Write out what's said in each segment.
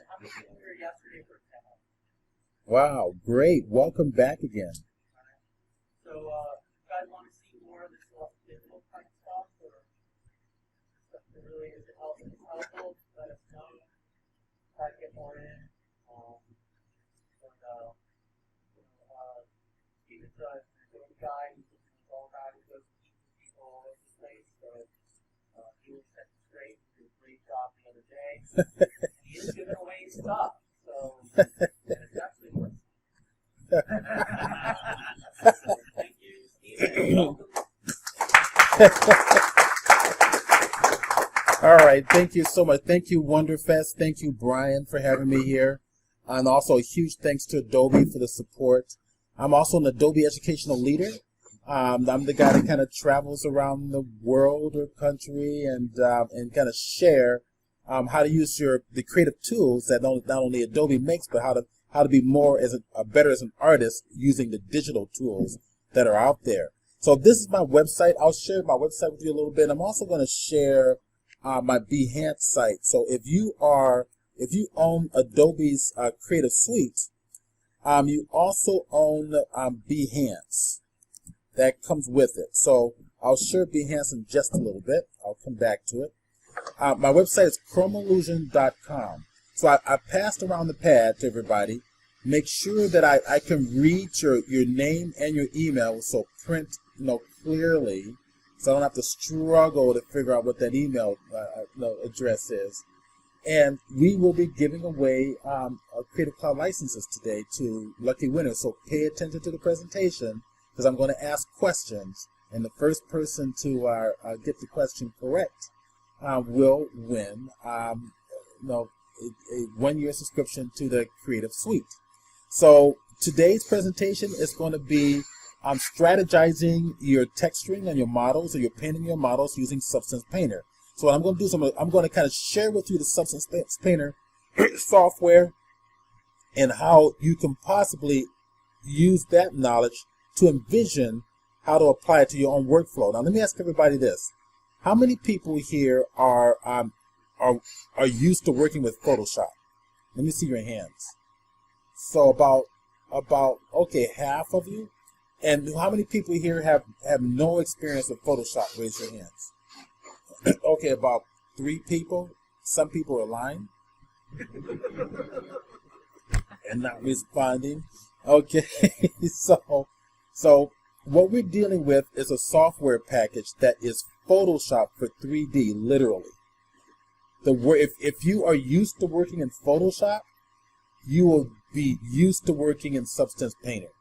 How many people were here yesterday for a demo? Wow, great. Welcome back again. So, you guys want to see more of this digital type stuff, or stuff that really is helpful? Let us know. Try to get more in. Steven's a guy who's a all guy who goes to meet people all over the place. So, he was set straight. He did a great job the other day. He is giving away stuff. So, it's actually worth it. Thank you, Steven. Welcome. All right, thank you so much. Thank you, Wonderfest. Thank you, Brian, for having me here. And also a huge thanks to Adobe for the support. I'm also an Adobe educational leader. I'm the guy that kind of travels around the world or country and kind of share how to use the creative tools that not only Adobe makes, but how to be more better as an artist using the digital tools that are out there. So this is my website. I'll share my website with you a little bit. I'm also going to share my Behance site. So if you own Adobe's Creative Suite, you also own Behance. That comes with it. So I'll share Behance in just a little bit. I'll come back to it. My website is chromaillusion.com. So I passed around the pad to everybody. Make sure that I can read your name and your email, so print clearly, so I don't have to struggle to figure out what that email address is. And we will be giving away Creative Cloud licenses today to lucky winners. So pay attention to the presentation, because I'm going to ask questions, and the first person to get the question correct will win a 1-year subscription to the Creative Suite. So today's presentation is going to be strategizing your texturing on your models, or your painting your models using Substance Painter. So what I'm going to do is I'm going to kind of share with you the Substance Painter software and how you can possibly use that knowledge to envision how to apply it to your own workflow. Now let me ask everybody this. How many people here are used to working with Photoshop? Let me see your hands. So about okay, half of you. And how many people here have no experience with Photoshop? Raise your hands. Okay, about 3 people. Some people are lying and not responding. Okay, so what we're dealing with is a software package that is Photoshop for 3D, literally. If you are used to working in Photoshop, you will be used to working in Substance Painter.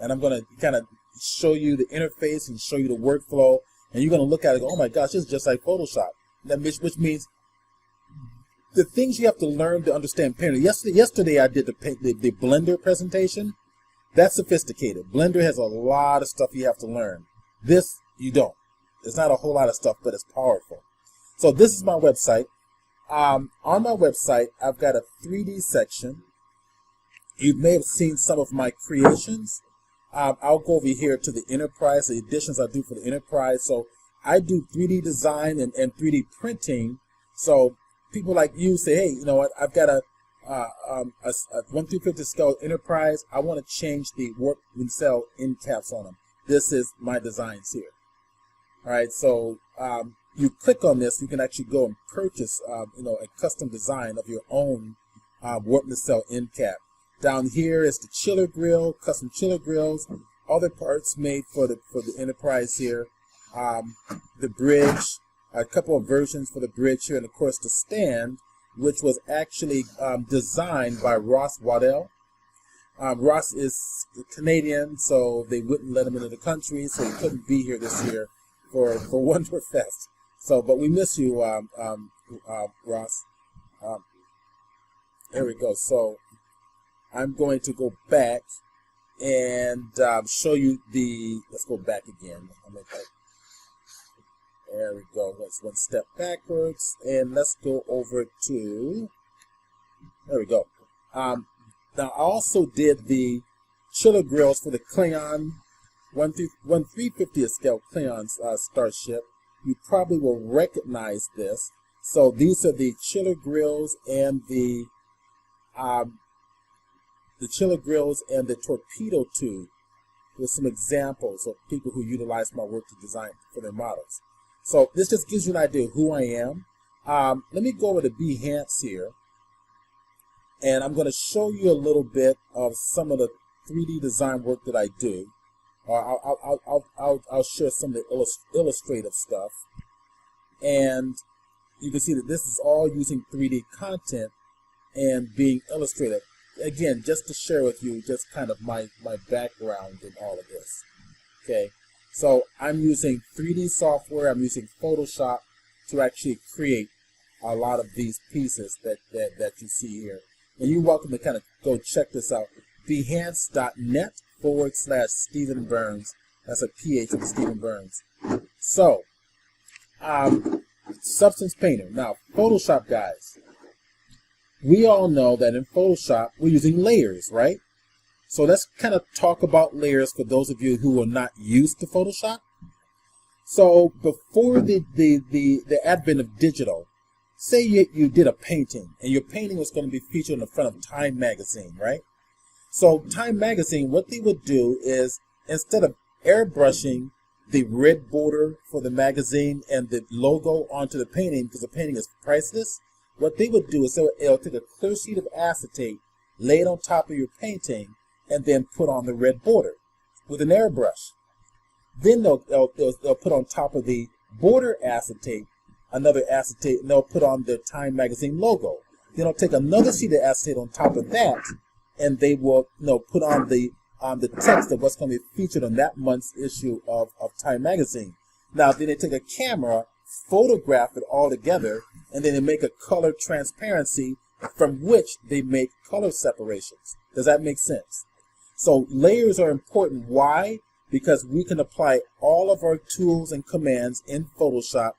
And I'm going to kind of show you the interface and show you the workflow, and you're going to look at it and go, oh my gosh, this is just like Photoshop. Which means the things you have to learn to understand Painter. Yesterday I did the Blender presentation. That's sophisticated. Blender has a lot of stuff you have to learn. This, you don't. There's not a whole lot of stuff, but it's powerful. So this is my website. On my website, I've got a 3D section. You may have seen some of my creations. I'll go over here to the Enterprise, the additions I do for the Enterprise. So I do 3D design and 3D printing. So people like you say, hey, you know what, I've got a 1/350 scale Enterprise. I want to change the warp and cell end caps on them. This is my designs here. All right, so you click on this, you can actually go and purchase a custom design of your own warp and cell end cap. Down here is the chiller grill, custom chiller grills, other parts made for the Enterprise here. The bridge, a couple of versions for the bridge here, and of course the stand, which was actually designed by Ross Waddell. Ross is Canadian, so they wouldn't let him into the country, so he couldn't be here this year for Wonderfest. So, but we miss you, Ross. There we go. So I'm going to go back and show you let's go back again. There we go. Let's one step backwards, and let's go over to, there we go. Now I also did the chiller grills for the Klingon 1/350th scale Klingon starship. You probably will recognize this. So these are the chiller grills and the torpedo tube with some examples of people who utilize my work to design for their models. So this just gives you an idea of who I am. Let me go over to Behance here, and I'm going to show you a little bit of some of the 3D design work that I do. I'll share some of the illustrative stuff, and you can see that this is all using 3D content and being illustrated. Again, just to share with you just kind of my background in all of this. Okay, so I'm using 3D software, I'm using Photoshop to actually create a lot of these pieces that you see here. And you're welcome to kind of go check this out. Behance.net/Stephen Burns. That's a PH of Stephen Burns. So, Substance Painter. Now, Photoshop guys. We all know that in Photoshop, we're using layers, right? So let's kind of talk about layers for those of you who are not used to Photoshop. So before the advent of digital, say you did a painting, and your painting was going to be featured in the front of Time magazine, right? So Time magazine, what they would do is, instead of airbrushing the red border for the magazine and the logo onto the painting, because the painting is priceless, what they would do is they'll take a clear sheet of acetate, lay it on top of your painting, and then put on the red border with an airbrush. Then they'll put on top of the border acetate another acetate, and they'll put on the Time magazine logo. Then they'll take another sheet of acetate on top of that, and they will put on the text of what's going to be featured on that month's issue of Time magazine. Now then they take a camera, photograph it all together, and then they make a color transparency from which they make color separations. Does that make sense? So layers are important. Why? Because we can apply all of our tools and commands in Photoshop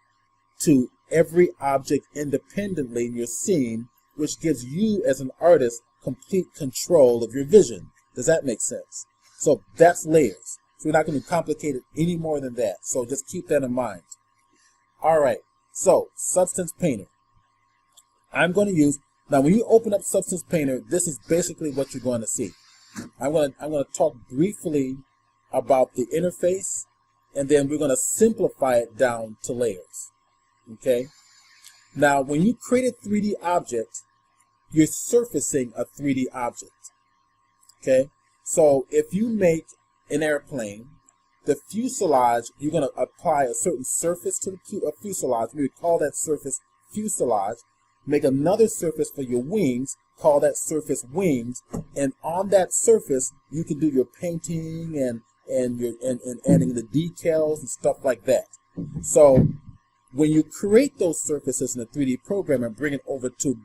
to every object independently in your scene, which gives you as an artist complete control of your vision. Does that make sense? So that's layers. So we're not going to complicate it any more than that. So just keep that in mind. All right. So Substance Painter. I'm going to use, now when you open up Substance Painter, this is basically what you're going to see. I'm going to talk briefly about the interface, and then we're going to simplify it down to layers. Okay? Now, when you create a 3D object, you're surfacing a 3D object. Okay? So if you make an airplane, the fuselage, you're going to apply a certain surface to the fuselage. We would call that surface fuselage. Make another surface for your wings, call that surface wings, and on that surface you can do your painting and adding the decals and stuff like that. So when you create those surfaces in a 3D program and bring it over to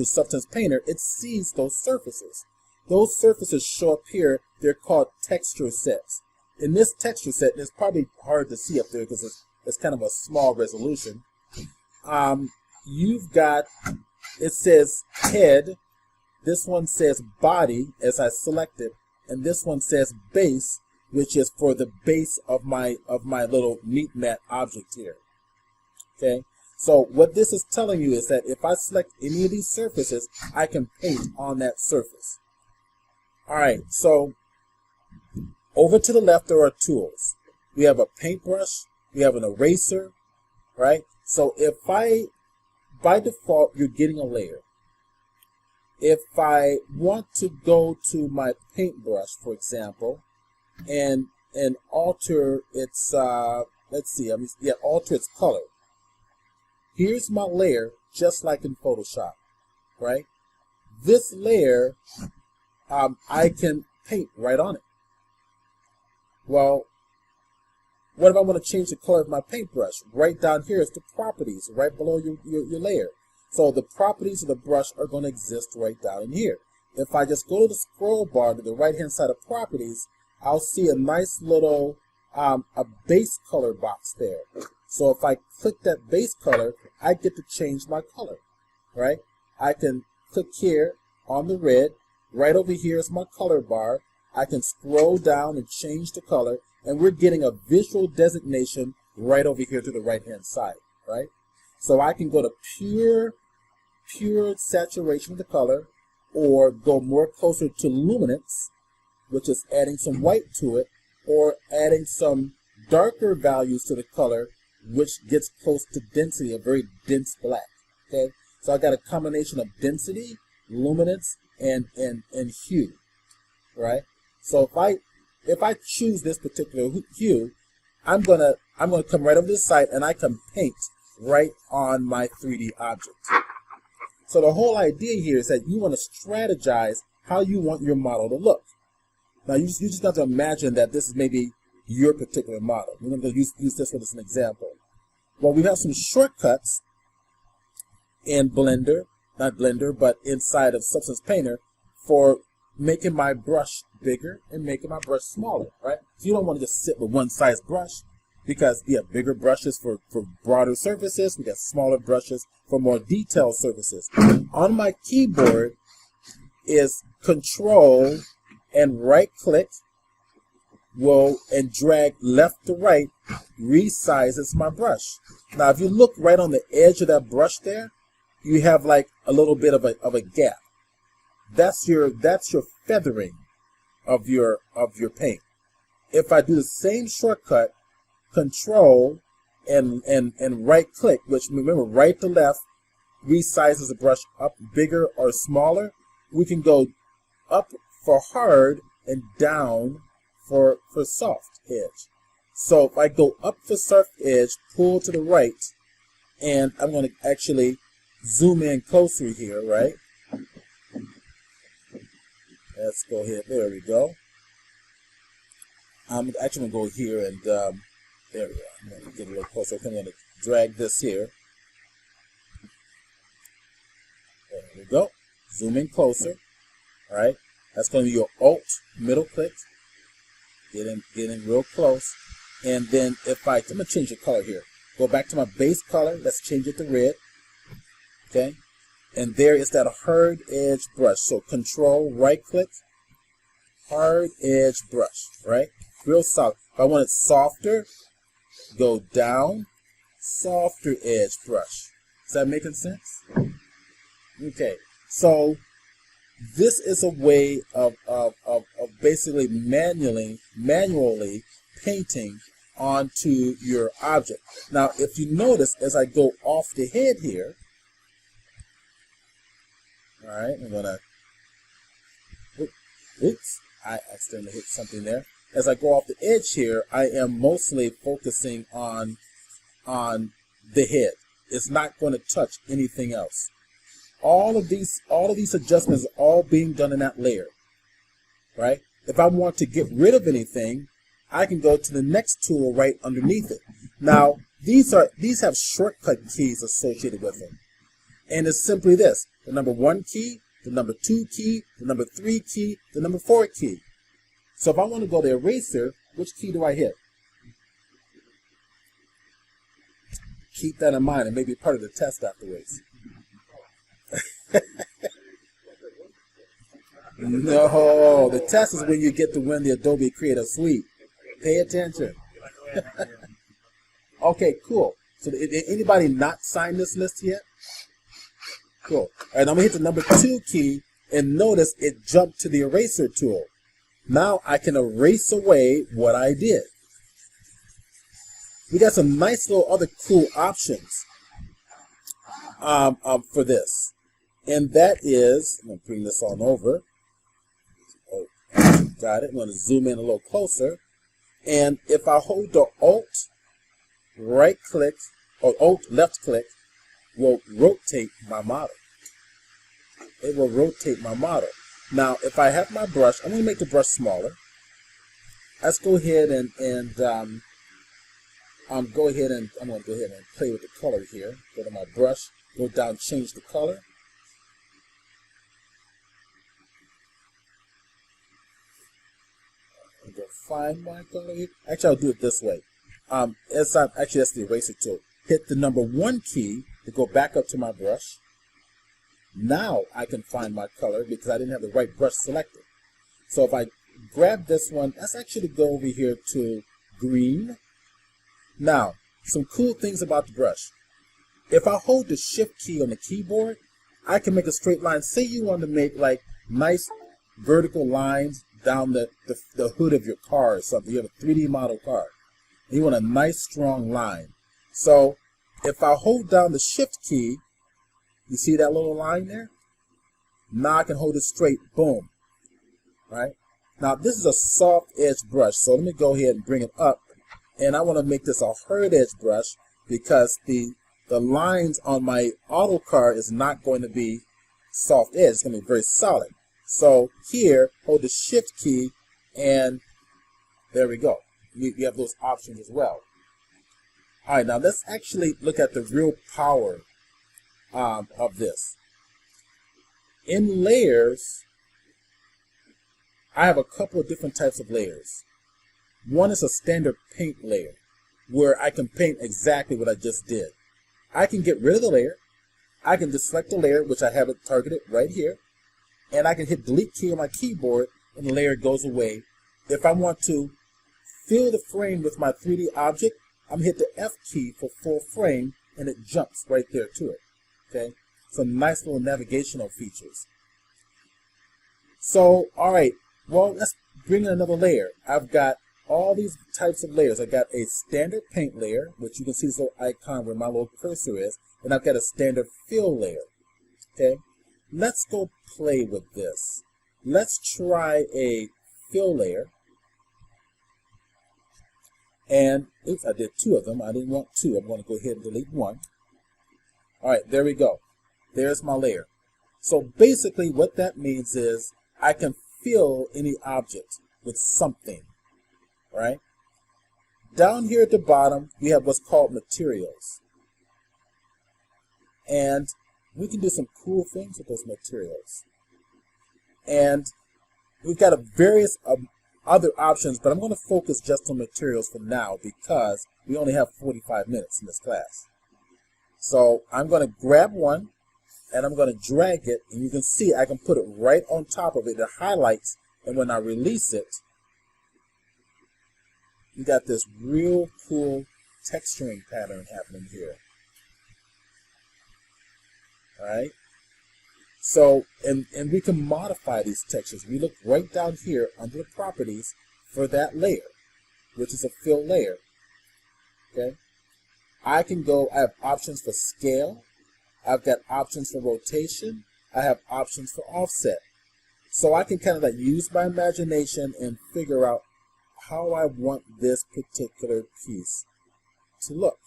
Substance Painter, it sees those surfaces. Those surfaces show up here. They're called texture sets. In this texture set, it's probably hard to see up there because it's kind of a small resolution. You've got, it says head, this one says body as I select it, and this one says base, which is for the base of my little neat mat object here. Okay, so what this is telling you is that if I select any of these surfaces, I can paint on that surface. Alright, so over to the left there are tools. We have a paintbrush, we have an eraser, right? So if by default, you're getting a layer. If I want to go to my paintbrush, for example, and alter its, alter its color. Here's my layer, just like in Photoshop, right? This layer, I can paint right on it. Well, what if I want to change the color of my paintbrush? Right down here is the properties, right below your layer. So the properties of the brush are going to exist right down in here. If I just go to the scroll bar to the right-hand side of properties, I'll see a nice little a base color box there. So if I click that base color, I get to change my color, right? I can click here on the red. Right over here is my color bar. I can scroll down and change the color, and we're getting a visual designation right over here to the right-hand side, right? So I can go to pure saturation of the color, or go more closer to luminance, which is adding some white to it, or adding some darker values to the color, which gets close to density, a very dense black. Okay, so I got a combination of density, luminance, and hue. Right. So if I choose this particular hue, I'm gonna come right over to the site, and I can paint right on my 3D object. So the whole idea here is that you want to strategize how you want your model to look. Now you just have to imagine that this is maybe your particular model. We're going to use this one as an example. Well, we have some shortcuts in Blender, not Blender, but inside of Substance Painter for making my brush bigger and making my brush smaller, right? So you don't want to just sit with one size brush, because we have bigger brushes for broader surfaces. We got smaller brushes for more detailed surfaces. On my keyboard is Control and right click and drag left to right resizes my brush. Now if you look right on the edge of that brush there, you have like a little bit of a gap. That's your feathering of your paint. If I do the same shortcut, Control and right click, which remember right to left resizes the brush up bigger or smaller, we can go up for hard and down for soft edge. So if I go up for soft edge, pull to the right, and I'm going to actually zoom in closer here, right? Let's go ahead. There we go. I'm actually going to go here and there we go. I'm going to get a little closer. I'm going to drag this here. There we go. Zoom in closer. All right. That's going to be your Alt middle click. Get in real close. And then I'm going to change the color here. Go back to my base color. Let's change it to red. Okay. And there is that hard edge brush. So Control, right click, hard edge brush, right? Real soft. If I want it softer, go down, softer edge brush. Is that making sense? Okay. So this is a way of basically manually painting onto your object. Now, if you notice, as I go off the head here, all right, I'm gonna, oops, I accidentally hit something there. As I go off the edge here, I am mostly focusing on the head. It's not going to touch anything else. All of these adjustments are all being done in that layer, right? If I want to get rid of anything, I can go to the next tool right underneath it. Now, these have shortcut keys associated with them. And it's simply this: the number 1 key, the number 2 key, the number 3 key, the number 4 key. So if I want to go to eraser, which key do I hit? Keep that in mind. It may be part of the test afterwards. No, the test is when you get to win the Adobe Creative Suite. Pay attention. Okay, cool. So did anybody not sign this list yet? Cool. All right, I'm going to hit the number 2 key, and notice it jumped to the eraser tool. Now I can erase away what I did. We got some nice little other cool options for this. And that is, I'm going to bring this on over. Oh, got it. I'm going to zoom in a little closer. And if I hold the Alt right click or Alt left click, will rotate my model. It will rotate my model. Now, if I have my brush, I'm going to make the brush smaller. Let's go ahead and I'm going to go ahead and play with the color here. Go to my brush, go down, change the color. I'm going to find my color here. Actually, I'll do it this way. Actually, that's the eraser tool. Hit the number 1 key to go back up to my brush. Now I can find my color because I didn't have the right brush selected. So if I grab this one, let's actually go over here to green. Now, some cool things about the brush. If I hold the shift key on the keyboard, I can make a straight line. Say you want to make like nice vertical lines down the hood of your car or something. You have a 3D model car. You want a nice strong line. So if I hold down the shift key, you see that little line there? Now I can hold it straight, boom. Right? Now this is a soft edge brush, so let me go ahead and bring it up. And I want to make this a hard edge brush because the lines on my auto car is not going to be soft edge. It's going to be very solid. So here, hold the shift key, and there we go. You have those options as well. All right, now let's actually look at the real power of this. In layers, I have a couple of different types of layers. One is a standard paint layer, where I can paint exactly what I just did. I can get rid of the layer. I can just select the layer, which I have it targeted right here, and I can hit delete key on my keyboard, and the layer goes away. If I want to fill the frame with my 3D object, I'm going to hit the F key for full frame, and it jumps right there to it. Okay, some nice little navigational features. So, all right, well, let's bring in another layer. I've got all these types of layers. I've got a standard paint layer, which you can see this little icon where my little cursor is, and I've got a standard fill layer. Okay, let's go play with this. Let's try a fill layer. And, oops, I did two of them. I didn't want two. I'm going to go ahead and delete one. All right, there we go. There's my layer. So basically what that means is I can fill any object with something. All right? Down here at the bottom, we have what's called materials. And we can do some cool things with those materials. And we've got a various other options, but I'm going to focus just on materials for now because we only have 45 minutes in this class. So I'm going to grab one and I'm going to drag it, and you can see I can put it right on top of it. It highlights, and when I release it, you got this real cool texturing pattern happening here. All right. So, and we can modify these textures. We look right down here under the properties for that layer, which is a fill layer. Okay. I have options for scale. I've got options for rotation. I have options for offset. So I can kind of like use my imagination and figure out how I want this particular piece to look.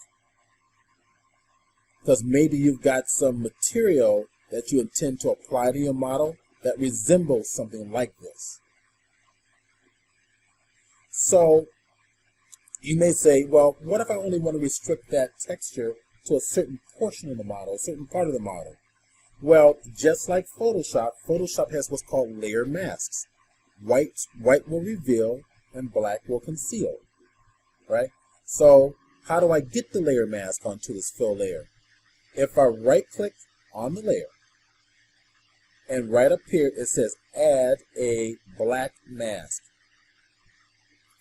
Because maybe you've got some material that you intend to apply to your model that resembles something like this. So you may say, well, what if I only want to restrict that texture to a certain portion of the model, a certain part of the model? Well, just like Photoshop, Photoshop has what's called layer masks. White will reveal and black will conceal, right? So how do I get the layer mask onto this fill layer? If I right click on the layer, and right up here it says add a black mask.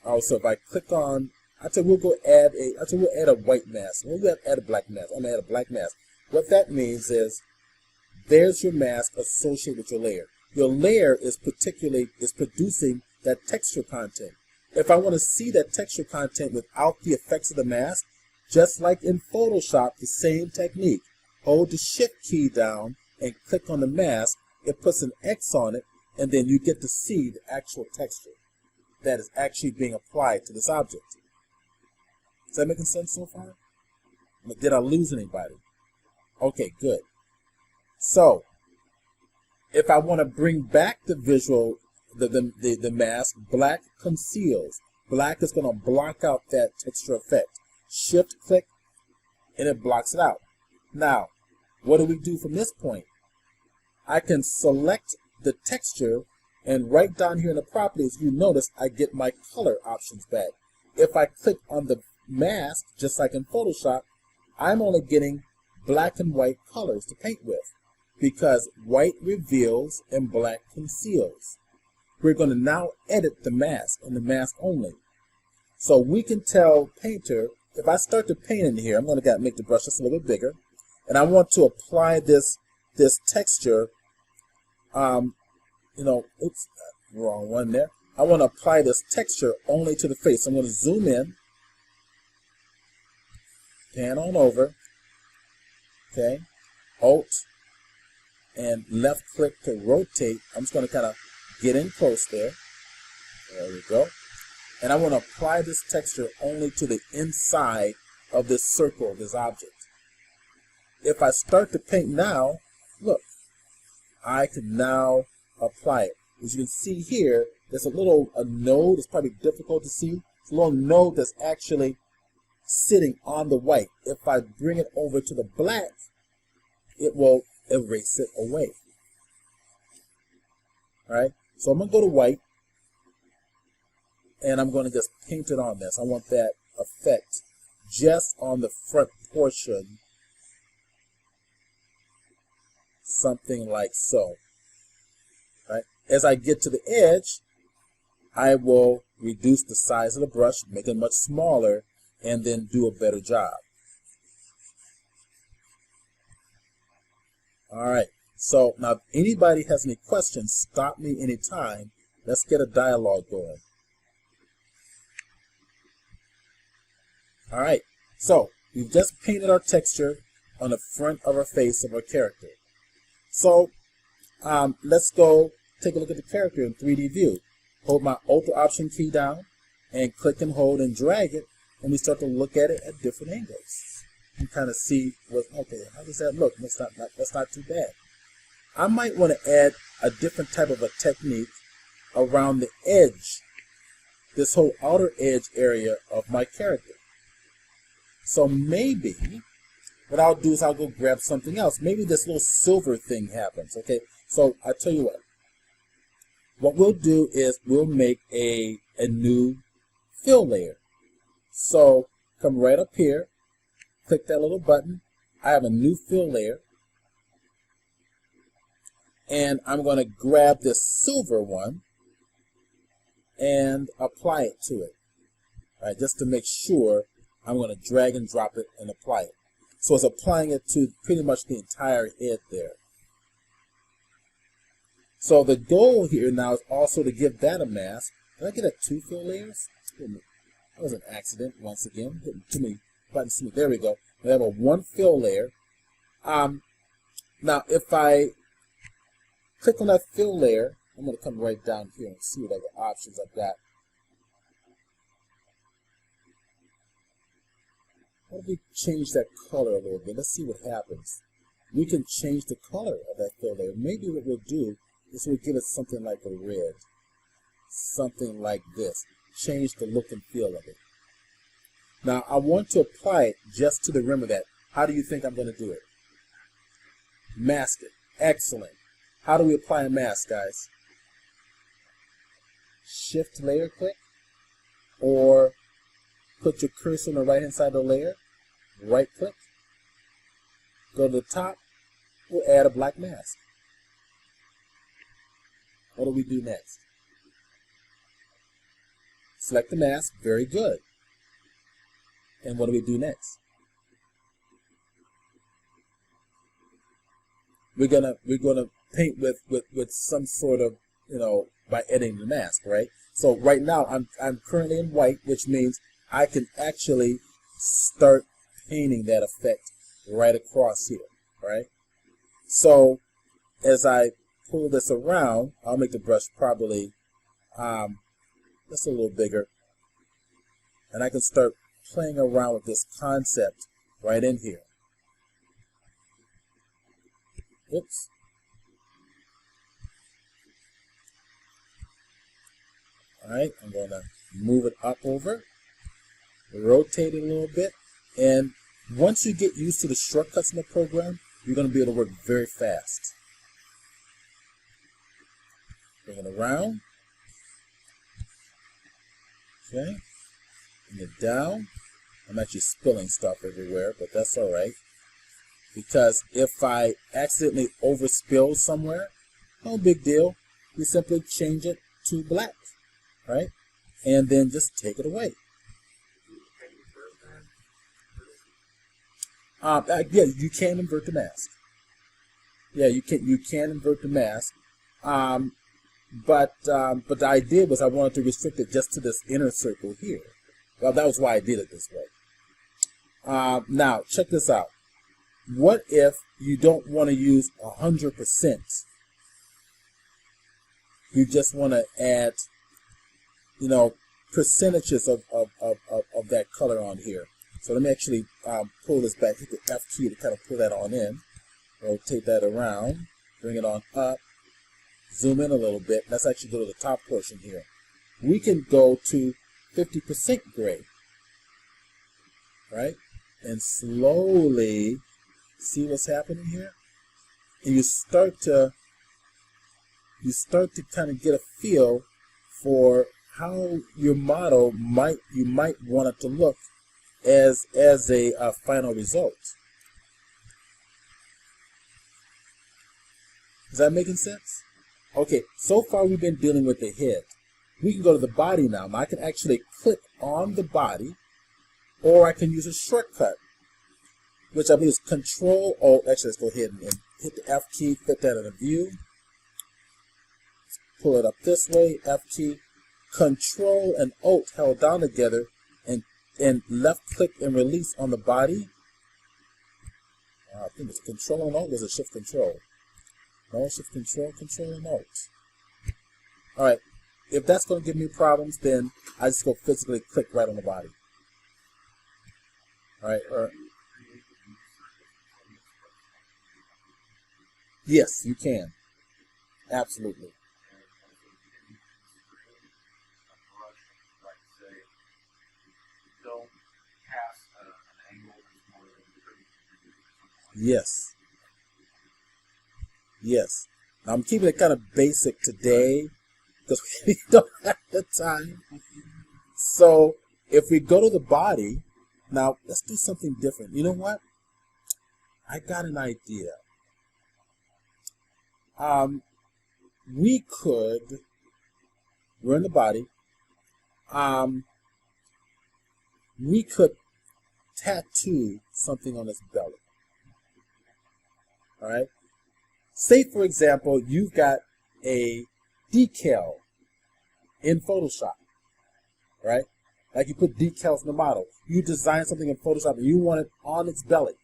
Also, if I click on, we'll add a white mask. We'll add a black mask. I'm gonna add a black mask. What that means is there's your mask associated with your layer. Your layer is producing that texture content. If I want to see that texture content without the effects of the mask, just like in Photoshop, the same technique. Hold the shift key down and click on the mask. It puts an X on it, and then you get to see the actual texture that is actually being applied to this object. Is that making sense so far? Did I lose anybody? Okay, good. So, if I want to bring back the visual, the mask, black conceals. Black is going to block out that texture effect. Shift click, and it blocks it out. Now, what do we do from this point? I can select the texture, and right down here in the properties, you notice I get my color options back. If I click on the mask, just like in Photoshop, I'm only getting black and white colors to paint with because white reveals and black conceals. We're going to now edit the mask and the mask only. So we can tell Painter, if I start to paint in here, I'm going to make the brush just a little bit bigger. and I want to apply this texture. Oops, wrong one there. I want to apply this texture only to the face. I'm going to zoom in, pan on over, okay, Alt and left click to rotate. I'm just going to kind of get in close there. There we go. And I want to apply this texture only to the inside of this circle, this object. If I start to paint now, look, I can now apply it. As you can see here, there's a node. It's probably difficult to see. It's a little node that's actually sitting on the white. If I bring it over to the black, it will erase it away. All right, so I'm going to go to white, and I'm going to just paint it on this. I want that effect just on the front portion, something like so. Right? As I get to the edge, I will reduce the size of the brush, make it much smaller, and then do a better job. All right, so now if anybody has any questions, stop me anytime. Let's get a dialogue going. All right, so we've just painted our texture on the front of our face of our character. So let's go take a look at the character in 3D view. Hold my Alt or Option key down and click and hold and drag it, and we start to look at it at different angles and kind of see what, okay, how does that look? That's not too bad. I might want to add a different type of a technique around the edge, this whole outer edge area of my character. So maybe what I'll do is I'll go grab something else. Maybe this little silver thing happens. Okay, so I tell you what we'll do is we'll make a new fill layer. So come right up here, click that little button. I have a new fill layer, and I'm going to grab this silver one and apply it to it. All right, just to make sure, I'm going to drag and drop it and apply it. So it's applying it to pretty much the entire head there. So the goal here now is also to give that a mask. Did I get at 2 fill layers? That was an accident once again. Hitting too many buttons. There we go. We have a 1 fill layer. Now if I click on that fill layer, I'm going to come right down here and see what other options I've got. What if we change that color a little bit? Let's see what happens. We can change the color of that fill layer. Maybe what we'll do is we'll give it something like a red. Something like this. Change the look and feel of it. Now I want to apply it just to the rim of that. How do you think I'm going to do it? Mask it. Excellent. How do we apply a mask, guys? Shift layer click, or put your cursor on the right hand side of the layer, right click, go to the top, we'll add a black mask. What do we do next? Select the mask, very good. And what do we do next? We're gonna paint with some sort of, by editing the mask, right? So right now I'm currently in white, which means I can actually start painting that effect right across here, right? So as I pull this around, I'll make the brush probably just a little bigger, and I can start playing around with this concept right in here. Oops. All right, I'm going to move it up over, rotate it a little bit, and once you get used to the shortcuts in the program, you're going to be able to work very fast. Bring it around. Okay, bring it down. I'm actually spilling stuff everywhere, but that's all right. Because if I accidentally overspill somewhere, no big deal. We simply change it to black, right? And then just take it away. Yeah, you can invert the mask. Yeah, you can invert the mask. Um, but the idea was I wanted to restrict it just to this inner circle here. Well, that was why I did it this way. Now check this out. What if you don't want to use 100%? You just want to add, you know, percentages of that color on here. So let me actually pull this back, hit the F key to kind of pull that on in. Rotate that around, bring it on up, zoom in a little bit. Let's actually go to the top portion here. We can go to 50% gray, right? And slowly see what's happening here. And you start to kind of get a feel for how your model you might want it to look as a final result. Is that making sense? Okay, so far we've been dealing with the head. We can go to the body now. Now I can actually click on the body, or I can use a shortcut, which I believe is Control. Oh, actually, let's go ahead and hit the F key, fit that in a view. Pull it up this way, F key, Control and Alt held down together, and left click and release on the body. I think it's Control and Alt. Was it Shift Control? No, Shift Control, Control and Alt. All right. If that's going to give me problems, then I just go physically click right on the body. All right. Yes, you can. Absolutely. Yes. Yes. Now, I'm keeping it kind of basic today because we don't have the time. So if we go to the body, now let's do something different. You know what? I got an idea. We're in the body. We could tattoo something on his belly. All right. Say, for example, you've got a decal in Photoshop, right? Like you put decals in the model. You design something in Photoshop and you want it on its belly.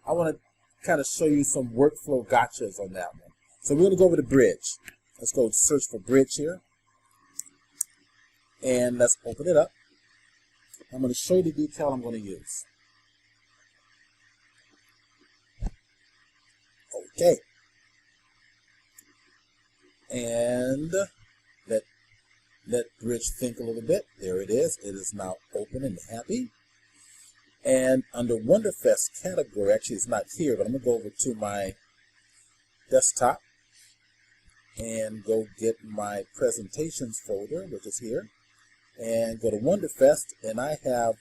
I want to kind of show you some workflow gotchas on that one. So we're going to go over to Bridge. Let's go search for Bridge here. And let's open it up. I'm going to show you the decal I'm going to use. Okay. And let Bridge think a little bit. There it is. It is now open and happy. And under Wonderfest category, actually it's not here, but I'm going to go over to my desktop and go get my presentations folder, which is here, and go to Wonderfest, and I have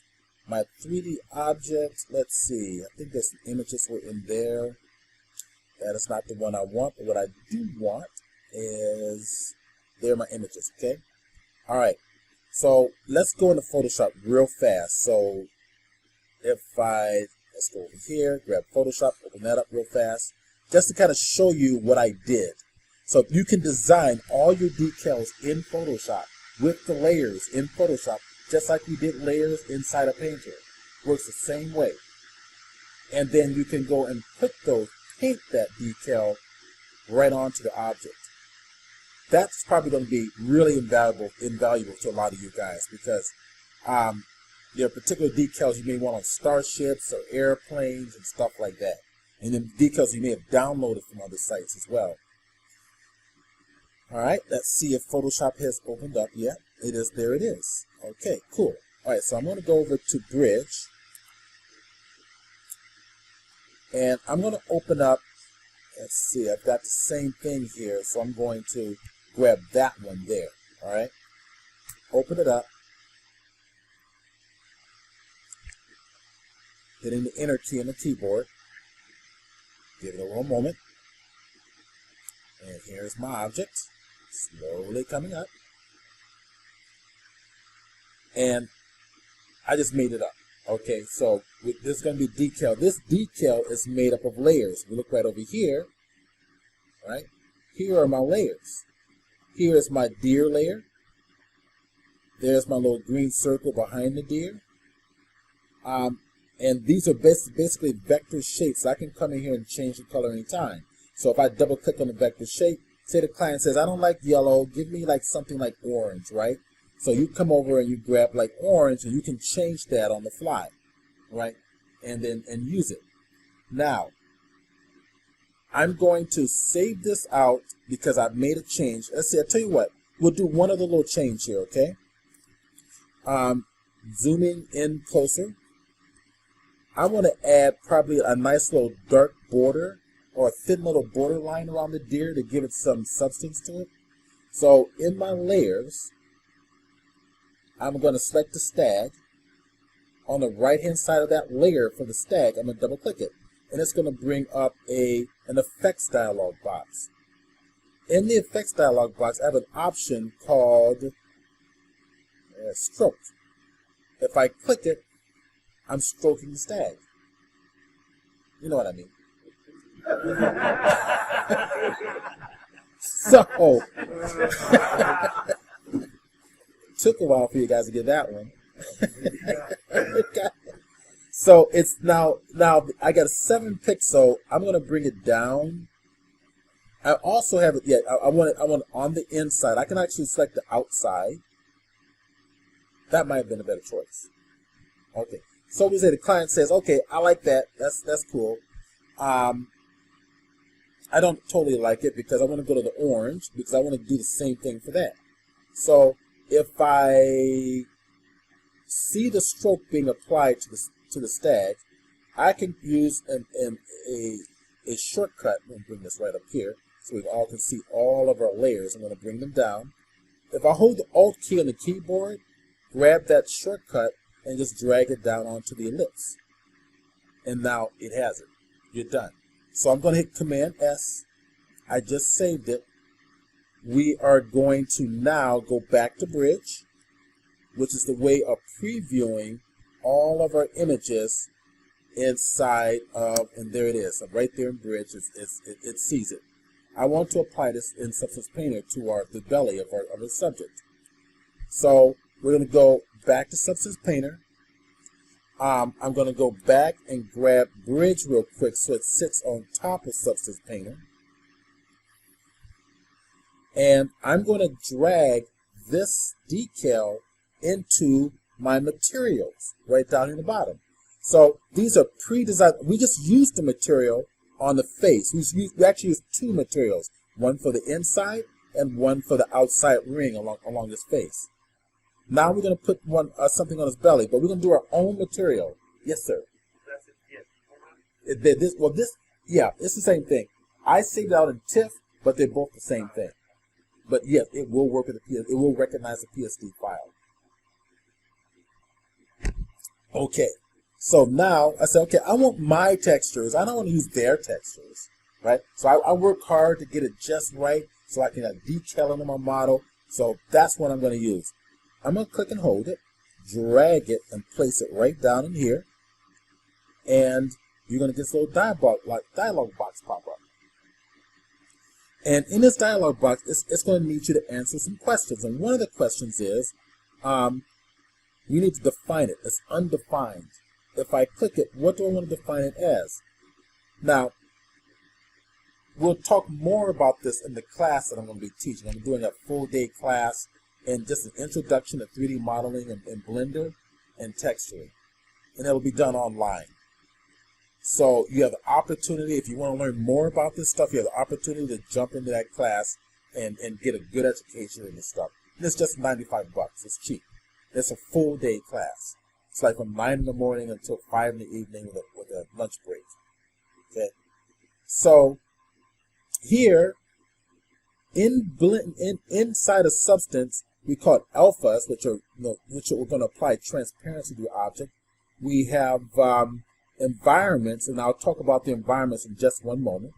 my 3D object. Let's see. I think there's some images were in there. That is not the one I want, but what I do want is, there are my images, okay? All right, so let's go into Photoshop real fast. So let's go over here, grab Photoshop, open that up real fast, just to kind of show you what I did. So you can design all your decals in Photoshop with the layers in Photoshop, just like we did layers inside a painter. Works the same way. And then you can go and paint that decal right onto the object. That's probably going to be really invaluable to a lot of you guys, because there are particular decals you may want on starships or airplanes and stuff like that. And then decals you may have downloaded from other sites as well. All right, let's see if Photoshop has opened up yet. It is. There it is. Okay, cool. All right, so I'm going to go over to Bridge. And I'm going to open up, let's see, I've got the same thing here, so I'm going to grab that one there, all right? Open it up. Hitting the Enter key on the keyboard. Give it a little moment. And here's my object, slowly coming up. And I just made it up, Okay, so this is going to be decal. This decal is made up of layers. We look right over here, right? Here are my layers. Here is my deer layer. There's my little green circle behind the deer. And these are basically vector shapes. I can come in here and change the color anytime. So if I double click on the vector shape, say the client says, I don't like yellow, give me like something like orange, right? So you come over and you grab like orange and you can change that on the fly, right? And use it. Now, I'm going to save this out because I've made a change. Let's see, I'll tell you what, we'll do one other little change here, okay? Zooming in closer. I want to add probably a nice little dark border or a thin little border line around the deer to give it some substance to it. So in my layers, I'm going to select the stag. On the right hand side of that layer for the stag, I'm going to double click it. And it's going to bring up an effects dialog box. In the effects dialog box, I have an option called stroke. If I click it, I'm stroking the stag. You know what I mean. So, took a while for you guys to get that one. So it's now I got a 7 pixel. I'm going to bring it down. I also have it. Yeah, I want it on the inside. I can actually select the outside. That might have been a better choice. Okay. So we say the client says, okay, I like that. That's cool. I don't totally like it because I want to go to the orange because I want to do the same thing for that. So if I see the stroke being applied to the stag, I can use a shortcut. I'm going to bring this right up here so we all can see all of our layers. I'm going to bring them down. If I hold the Alt key on the keyboard, grab that shortcut and just drag it down onto the ellipse. And now it has it. You're done. So I'm going to hit Command S. I just saved it. We are going to now go back to Bridge, which is the way of previewing all of our images inside of, and there it is. So right there in Bridge, it sees it. I want to apply this in Substance Painter to the belly of our subject. So we're going to go back to Substance Painter. I'm going to go back and grab Bridge real quick so it sits on top of Substance Painter. And I'm going to drag this decal into my materials right down in the bottom. So these are pre-designed. We just used the material on the face. We actually used 2 materials, one for the inside and one for the outside ring along his face. Now we're going to put something on his belly, but we're going to do our own material. Yes, sir. It's the same thing. I saved it out in TIFF, but they're both the same thing. But yes, it will work with it will recognize the PSD file. Okay, so now I said, okay, I want my textures. I don't want to use their textures, right? So I work hard to get it just right so I can have detailing on my model. So that's what I'm going to use. I'm going to click and hold it, drag it, and place it right down in here. And you're going to get this little dialog box pop up. And in this dialog box, it's going to need you to answer some questions. And one of the questions is, you need to define it. It's undefined. If I click it, what do I want to define it as? Now, we'll talk more about this in the class that I'm going to be teaching. I'm doing a full-day class and just an introduction to 3D modeling and Blender and texturing. And it'll be done online. So you have the opportunity, if you want to learn more about this stuff, you have the opportunity to jump into that class and get a good education in this stuff. And it's just $95. It's cheap. It's a full day class. It's like from 9 in the morning until 5 in the evening with a lunch break. Okay. So here, inside a substance, we call it alphas, which are we're going to apply transparency to the object. We have environments, and I'll talk about the environments in just one moment.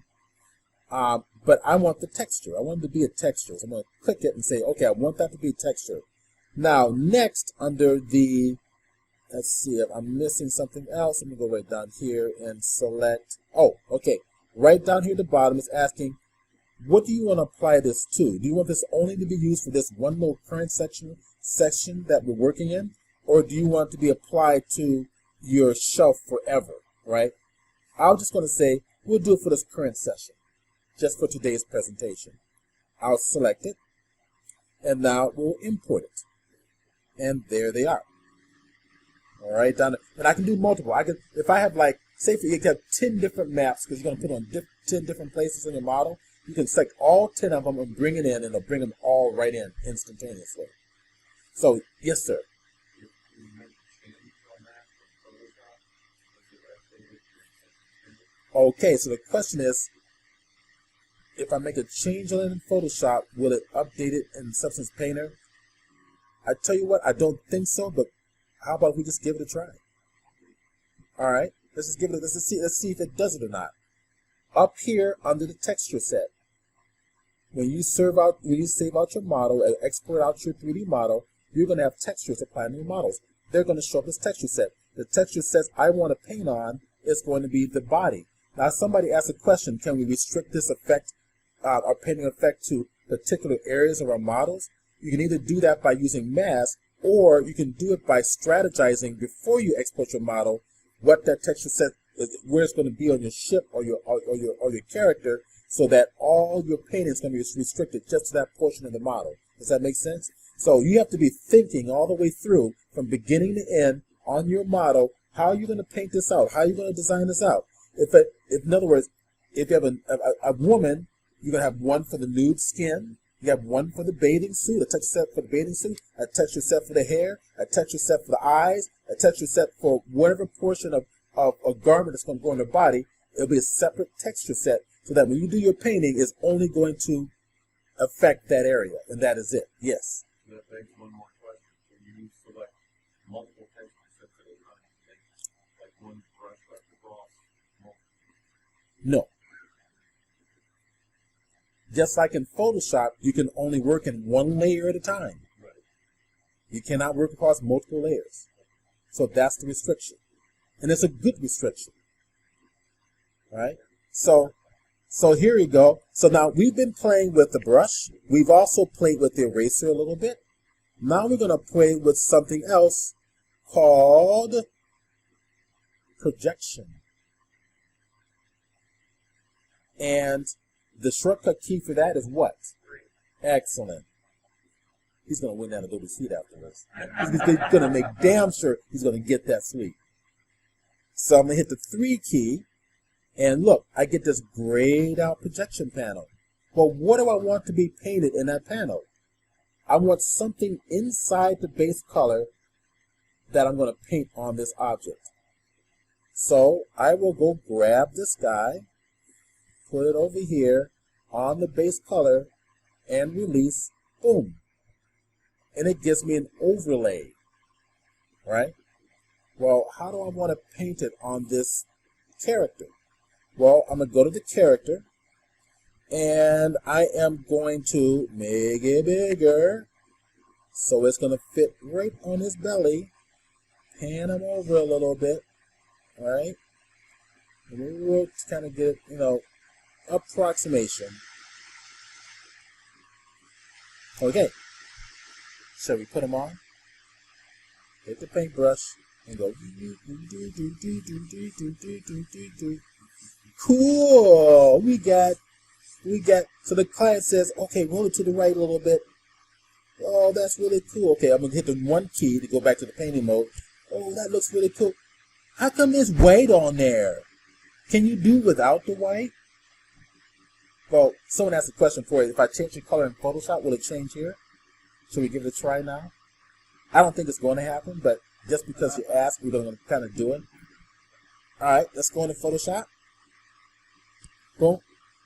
But I want the texture. I want it to be a texture. So I'm going to click it and say, okay, I want that to be a texture. Now, next, under the Let's see if I'm missing something else. Let me go right down here and select. Oh, okay. Right down here at the bottom is asking, what do you want to apply this to? Do you want this only to be used for this one little current section that we're working in? Or do you want it to be applied to your shelf forever, right? I'm just going to say, we'll do it for this current session, just for today's presentation. I'll select it, and now we'll import it. And there they are. All right, down there. And I can do multiple. I can, if I have like, say for you have 10 different maps, because you're going to put on 10 different places in your model, you can select all 10 of them and bring it in, and it'll bring them all right in instantaneously. So, yes, sir. Okay, so the question is, if I make a change on it in Photoshop, will it update it in Substance Painter? I tell you what, I don't think so, but how about we just give it a try? All right, let's just give it. Let's see if it does it or not. Up here under the texture set, when you save out your model and export out your 3D model, you're going to have textures applied to your models. They're going to show up as texture set. The texture sets I want to paint on is going to be the body. Now, somebody asked a question: can we restrict this effect, our painting effect, to particular areas of our models? You can either do that by using mask, or you can do it by strategizing before you export your model what that texture set is, where it's going to be on your ship or your character, so that all your painting is going to be restricted just to that portion of the model. Does that make sense? So you have to be thinking all the way through from beginning to end on your model. How are you going to paint this out? How are you going to design this out? If in other words, if you have a woman, you're going to have one for the nude skin. You have one for the bathing suit, a texture set for the bathing suit, a texture set for the hair, a texture set for the eyes, a texture set for whatever portion of a garment that's going to go on their body. It'll be a separate texture set, so that when you do your painting, it's only going to affect that area, and that is it. Yes? That begs one more question. When you select multiple texture sets at a time, like one brush across multiple. No. Just like in Photoshop, you can only work in one layer at a time. Right. You cannot work across multiple layers. So that's the restriction. And it's a good restriction. All right? So here we go. So now we've been playing with the brush. We've also played with the eraser a little bit. Now we're going to play with something else called projection. And the shortcut key for that is what? Excellent. He's going to win that Adobe Suite afterwards. He's going to make damn sure he's going to get that suite. So I'm going to hit the 3 key. And look, I get this grayed out projection panel. Well, what do I want to be painted in that panel? I want something inside the base color that I'm going to paint on this object. So I will go grab this guy, put it over here on the base color, and release. Boom. And it gives me an overlay. Right? Well, how do I want to paint it on this character? Well, I'm going to go to the character, and I am going to make it bigger, so it's going to fit right on his belly. Pan him over a little bit, all right? And we'll kind of get, approximation. Okay. Shall we put him on? Take the paintbrush and go. Cool. We got. So the client says, okay, roll it to the right a little bit. Oh, that's really cool. Okay, I'm gonna hit the 1 key to go back to the painting mode. Oh, that looks really cool. How come there's white on there? Can you do without the white? Well, someone asked a question for you. If I change the color in Photoshop, will it change here? Should we give it a try now? I don't think it's going to happen, but just because you asked, we're going to kind of do it. All right, let's go into Photoshop. Boom.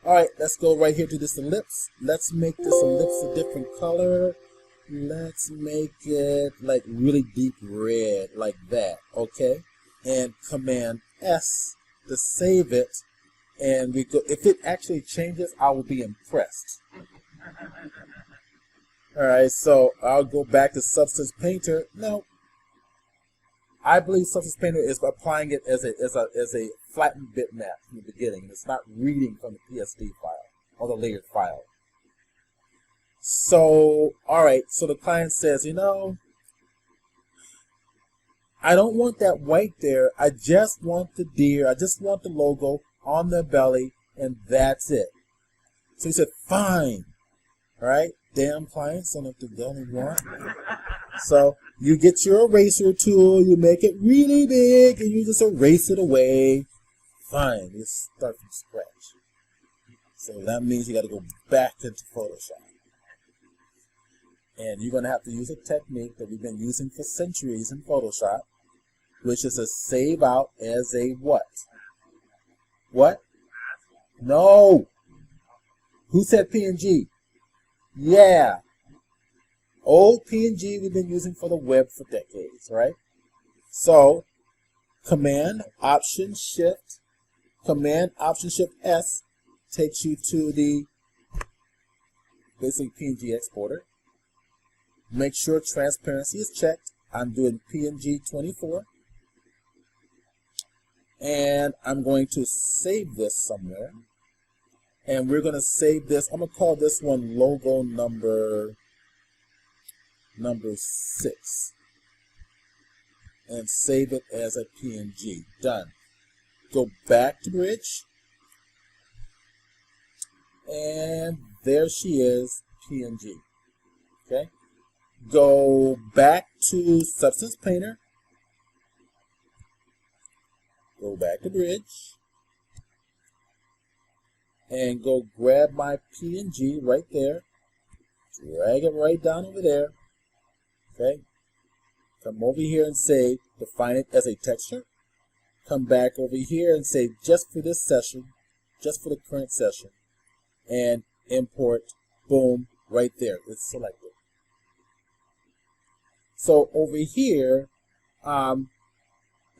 All right, let's go right here to this ellipse. Let's make this ellipse a different color. Let's make it like really deep red, like that. Okay, and Command S to save it. And we go. If it actually changes, I will be impressed. All right, so I'll go back to Substance Painter. No, I believe Substance Painter is applying it as a flattened bitmap from the beginning. It's not reading from the PSD file or the layered file. So, all right. So the client says, I don't want that white there. I just want the deer. I just want the logo on their belly, and that's it. So he said, fine. All right. Damn clients don't have to go and want. So you get your eraser tool, you make it really big, and you just erase it away. Fine. You start from scratch. So that means you got to go back into Photoshop. And you're going to have to use a technique that we've been using for centuries in Photoshop, which is a save out as a what? What? No. Who said PNG? Yeah. Old PNG we've been using for the web for decades, right? So, Command Option Shift S takes you to the basic PNG exporter. Make sure transparency is checked. I'm doing PNG 24. And I'm going to save this somewhere. And we're going to save this. I'm going to call this one logo number 6. And save it as a PNG. Done. Go back to Bridge. And there she is, PNG. Okay. Go back to Substance Painter. Go back to Bridge. And go grab my PNG right there. Drag it right down over there. Okay. Come over here and say, define it as a texture. Come back over here and say, just for this session, just for the current session. And import, boom, right there. It's selected. So over here,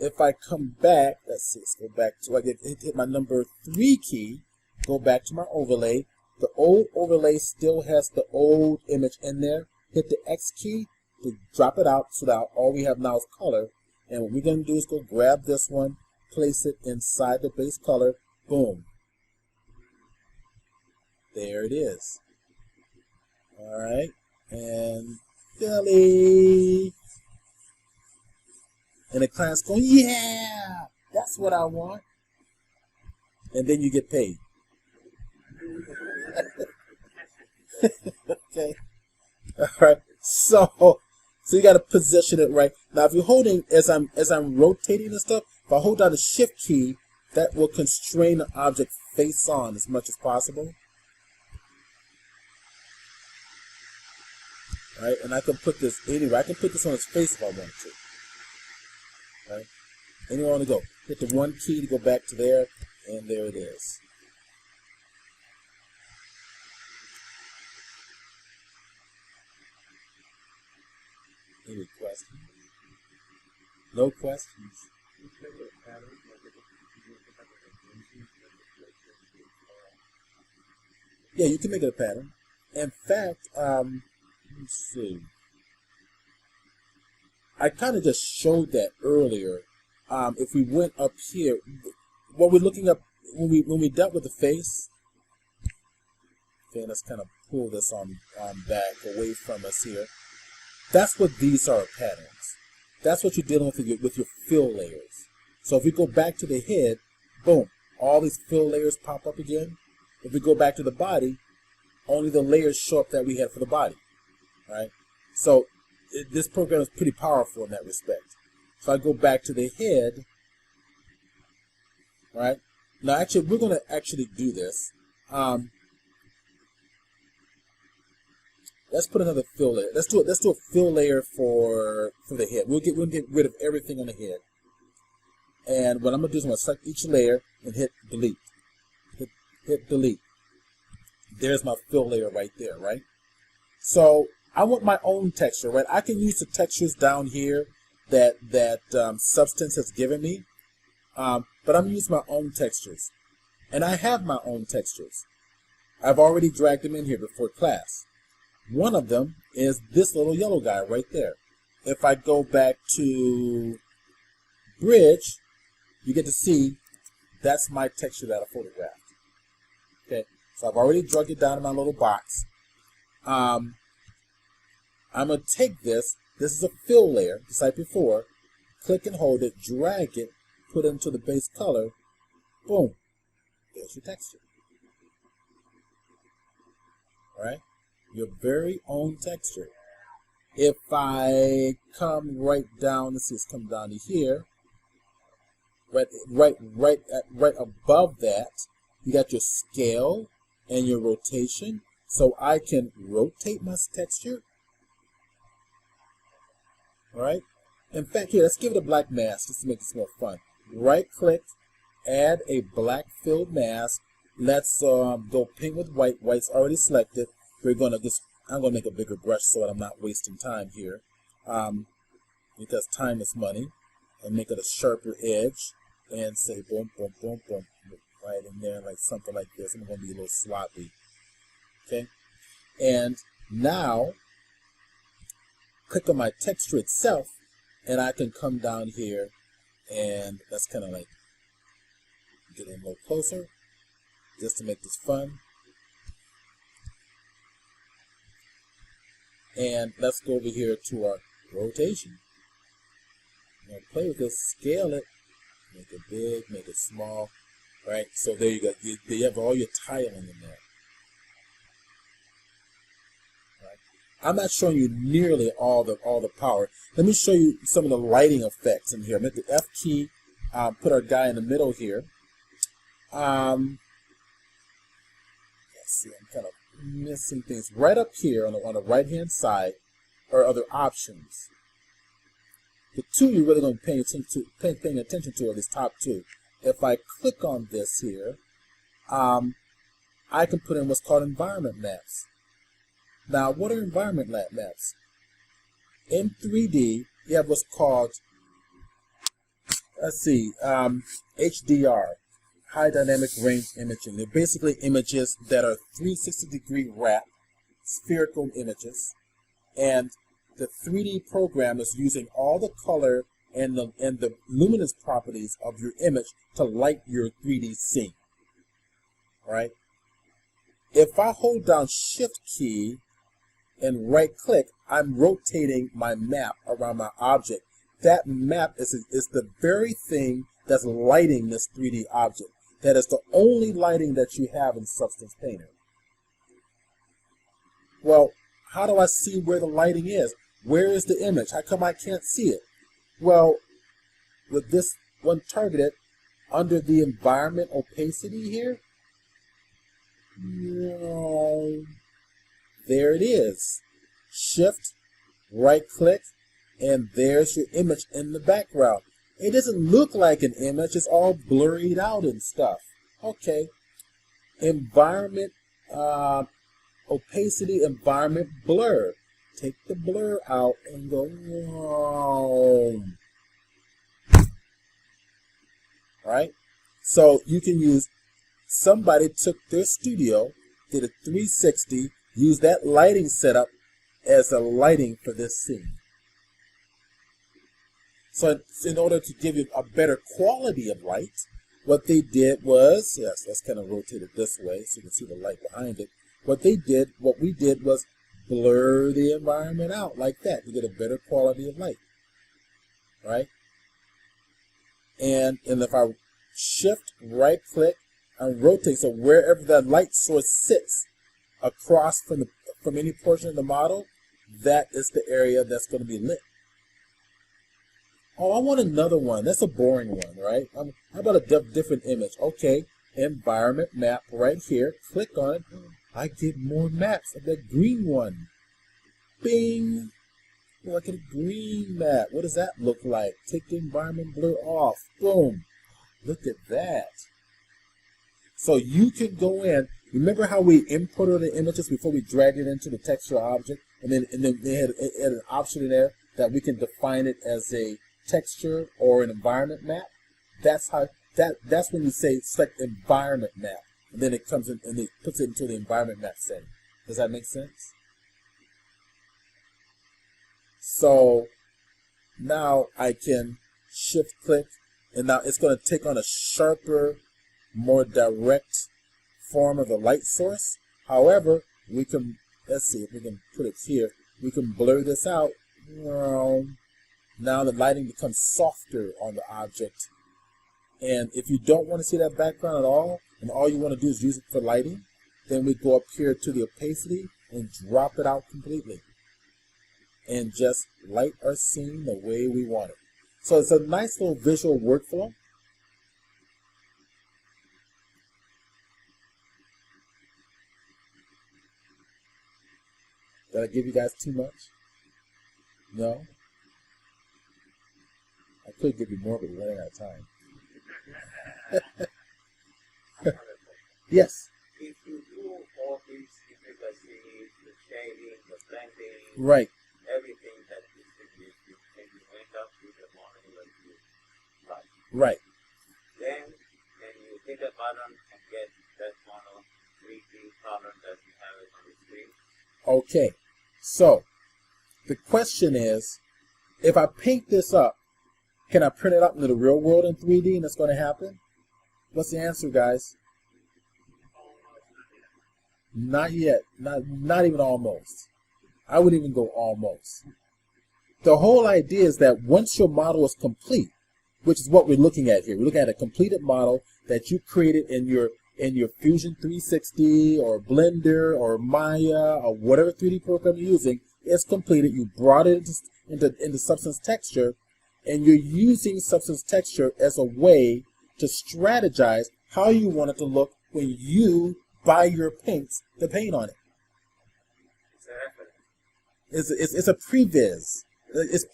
if I come back, let's see, let's go back to, I hit my number 3 key, go back to my overlay. The old overlay still has the old image in there. Hit the X key to drop it out so that all we have now is color. And what we're going to do is go grab this one, place it inside the base color, boom. There it is. All right, and Billy. And the client's going, yeah, that's what I want. And then you get paid. Okay. All right. So you got to position it right. Now, if you're holding, as I'm rotating this stuff, if I hold down the Shift key, that will constrain the object face on as much as possible. Right, and I can put this anywhere. I can put this on his face if I wanted to. Right, anywhere I want to go. Hit the 1 key to go back to there, and there it is. Any questions? No questions. Yeah, you can make it a pattern. In fact, let's see. I kind of just showed that earlier. If we went up here, what we're looking up when we dealt with the face. Okay, let's kind of pull this on back away from us here. That's what these are, patterns. That's what you're dealing with your fill layers. So if we go back to the head, boom, all these fill layers pop up again. If we go back to the body, only the layers show up that we had for the body. Right? So this program is pretty powerful in that respect. So I go back to the head. Right? Now actually we're going to actually do this. Let's put another fill layer. Let's do a fill layer for the head. We'll get rid of everything on the head. And what I'm gonna do is I'm gonna select each layer and hit delete. Hit delete. There's my fill layer right there, right? So I want my own texture, right? I can use the textures down here that Substance has given me, but I'm using my own textures, and I have my own textures. I've already dragged them in here before class. One of them is this little yellow guy right there. If I go back to bridge, you get to see that's my texture that I photographed. Okay, so I've already drug it down in my little box. I'm going to take this. This is a fill layer, just like before. Click and hold it, drag it, put it into the base color. Boom. There's your texture. All right? Your very own texture. If I come right down, let's see, it's come down to here. Right above that, you got your scale and your rotation. So I can rotate my texture. All right. In fact, here, let's give it a black mask just to make this more fun. Right click, add a black filled mask. Let's go paint with white. White's already selected. I'm going to make a bigger brush so that I'm not wasting time here. Because time is money. And make it a sharper edge. And say boom, boom, boom, boom. Right in there, like something like this. I'm going to be a little sloppy. Okay. And now, click on my texture itself. And I can come down here, and that's kind of like, get in a little closer, just to make this fun. And let's go over here to our rotation. Now play with this, scale it, make it big, make it small, right? So there you go. You have all your tiling in there. I'm not showing you nearly all the power. Let me show you some of the lighting effects in here. I'm at the F key, put our guy in the middle here. Let's see, I'm kind of missing things. Right up here on the right-hand side are other options. The two you're really going to be paying attention to are these top two. If I click on this here, I can put in what's called environment maps. Now, what are environment maps? In 3D, you have what's called, let's see, HDR, high dynamic range imaging. They're basically images that are 360-degree wrap, spherical images, and the 3D program is using all the color and the luminous properties of your image to light your 3D scene. All right? If I hold down Shift key and right click, I'm rotating my map around my object. That map is the very thing that's lighting this 3D object. That is the only lighting that you have in Substance Painter. Well, how do I see where the lighting is? Where is the image? How come I can't see it? Well, with this one targeted under the environment opacity here, no. There it is. Shift, right click, and there's your image in the background. It doesn't look like an image, it's all blurred out and stuff. Okay. Environment, opacity, environment, blur. Take the blur out and go, whoa. Right? So you can use, somebody took their studio, did a 360, used that lighting setup as a lighting for this scene. So in order to give you a better quality of light, what they did was, yes, let's kind of rotate it this way so you can see the light behind it. What we did was blur the environment out like that to get a better quality of light. Right? And if I shift, right click, and rotate, so wherever that light source sits across from any portion of the model, that is the area that's going to be lit. Oh, I want another one. That's a boring one, right? How about a different image? Okay, environment map right here. Click on it. I get more maps of that green one. Bing! Look at a green map. What does that look like? Take the environment blur off. Boom! Look at that. So you can go in. Remember how we imported the images before we dragged it into the texture object, and then they had an option in there that we can define it as a texture or an environment map. That's when you say select environment map, and then it comes in and it puts it into the environment map setting. Does that make sense? So now I can shift click, and now it's going to take on a sharper, more direct form of the light source. However, we can, let's see if we can put it here. We can blur this out. Now the lighting becomes softer on the object. And if you don't want to see that background at all, and all you want to do is use it for lighting, then we go up here to the opacity and drop it out completely. And just light our scene the way we want it. So it's a nice little visual workflow. Did I give you guys too much? No? I could give you more, but we're running out of time. Yes. If you do all these intricacies, the shading, the blending, Right. everything that is in this, and you end up with a model that you like. Right. Then you hit a button and get that model 3D color that you have it on the screen. Okay. So, the question is, if I paint this up, can I print it up into the real world in 3D and it's going to happen? What's the answer, guys? Not yet. Not even almost. I wouldn't even go almost. The whole idea is that once your model is complete, which is what we're looking at here, we're looking at a completed model that you created in your Fusion 360 or Blender or Maya or whatever 3D program you're using. It's completed. You brought it into Substance Texture, and you're using Substance Texture as a way to strategize how you want it to look when you buy your paints to paint on it. It's a previs. It's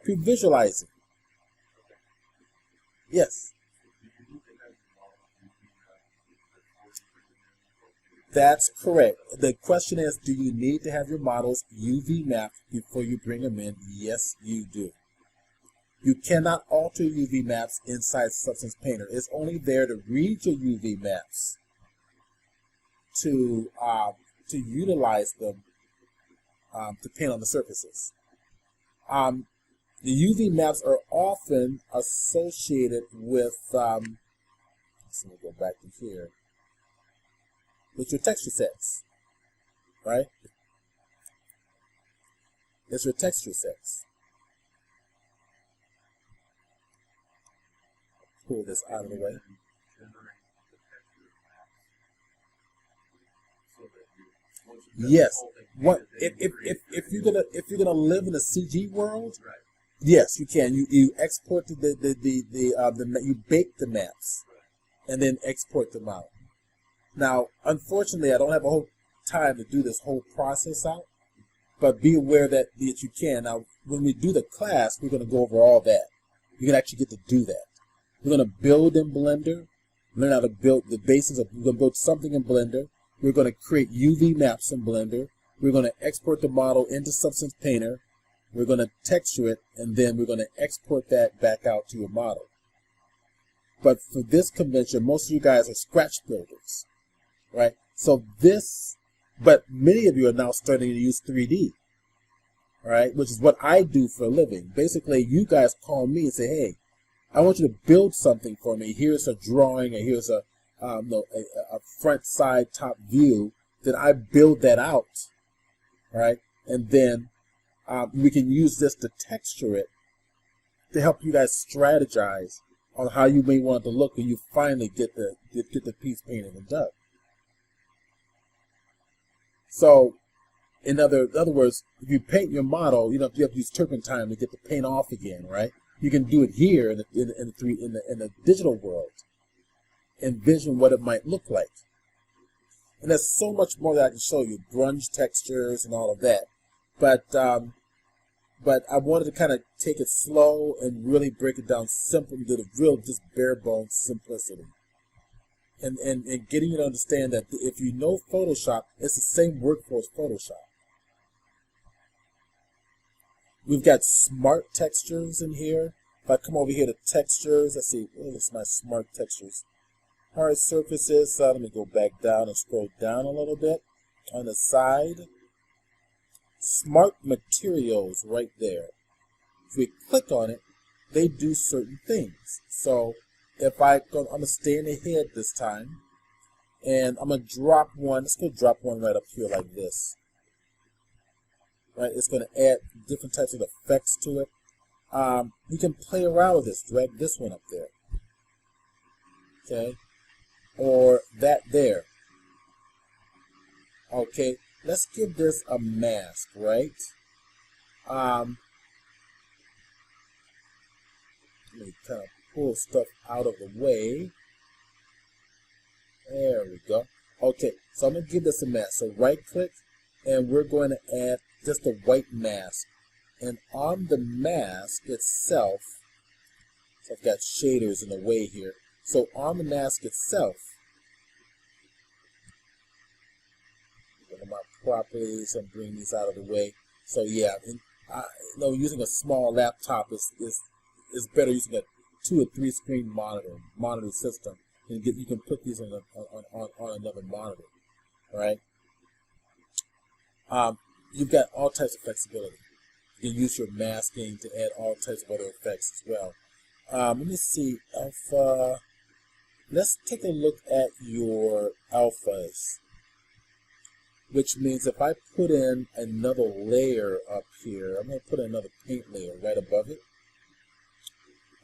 pre-visualizing. Yes. That's correct. The question is, do you need to have your models UV mapped before you bring them in? Yes, you do. You cannot alter UV maps inside Substance Painter. It's only there to read your UV maps, to utilize them to paint on the surfaces. The UV maps are often associated with, let me go back to here, with your texture sets, right? It's your texture sets. Pull this out of the way. Yes. What if you're gonna live in a CG world? Yes, you can. You export you bake the maps, and then export them out. Now, unfortunately, I don't have a whole time to do this whole process out, but be aware that you can. Now, when we do the class, we're going to go over all that. You can actually get to do that. We're going to build in Blender, learn how to build the basis of, we're going to build something in Blender. We're going to create UV maps in Blender. We're going to export the model into Substance Painter. We're going to texture it, and then we're going to export that back out to your model. But for this convention, most of you guys are scratch builders, right? So but many of you are now starting to use 3D, right? Which is what I do for a living. Basically, you guys call me and say, hey, I want you to build something for me. Here's a drawing, and here's a front, side, top view. Then I build that out, right? And then we can use this to texture it to help you guys strategize on how you may want it to look when you finally get the piece painted and done. So, in other words, if you paint your model, you have to use turpentine to get the paint off again, right? You can do it here in the digital world. Envision what it might look like. And there's so much more that I can show you, grunge textures and all of that. But I wanted to kind of take it slow and really break it down simple, to the real, just bare bones simplicity. And getting you to understand that if you know Photoshop, it's the same workflow as Photoshop. We've got smart textures in here. If I come over here to textures, let's see, where's my smart textures? Hard surfaces, let me go back down and scroll down a little bit. On the side, smart materials right there. If we click on it, they do certain things. So if I'm gonna stay in the head this time, and I'm gonna drop one. Let's go drop one right up here like this. Right, it's gonna add different types of effects to it. You can play around with this. Drag this one up there. Okay, or that there. Okay, let's give this a mask, right? Let me kind of pull stuff out of the way. There we go. Okay, so I'm going to give this a mask. So right click, and we're going to add just a white mask. And on the mask itself, so I've got shaders in the way here. So on the mask itself, go to my properties and bring these out of the way. So yeah, using a small laptop is better using a 2 or 3 screen monitor system. And you can put these on another monitor, right? You've got all types of flexibility. You can use your masking to add all types of other effects as well. Let me see, alpha. Let's take a look at your alphas, which means if I put in another layer up here, I'm going to put another paint layer right above it.